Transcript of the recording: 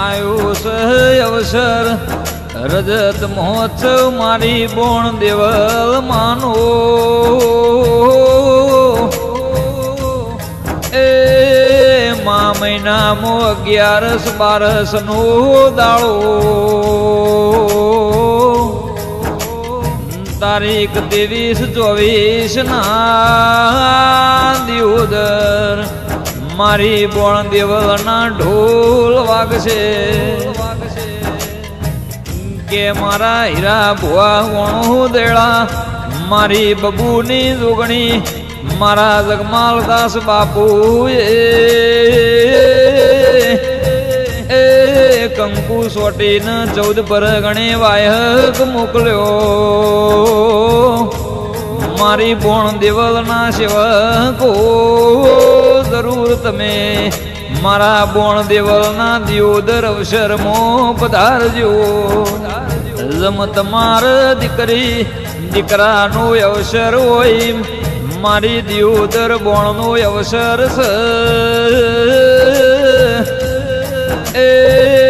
आयो से अवसर रजत महोत्सव मारी बोण देवल मानो ए मा महीना मो 11-12 नो दाड़ो तारीख 23-24 ना दियोदर मारी बोण देवल ना ढोल वागशे के मारा हीरा भुआ वणो देड़ा मारी बबूनी जोगणी मारा जगमाल दास बापू कंकु सोटी न 14 परगणे वायक मोकल्यो मारी बोण देवल ना सेवको जरूर तमे मारा बोण देवल ना दियोदर अवसर मो पधारजो जम तमार दीकरी दीकरा नो अवसर होय मारी दियोदर बोण नो अवसर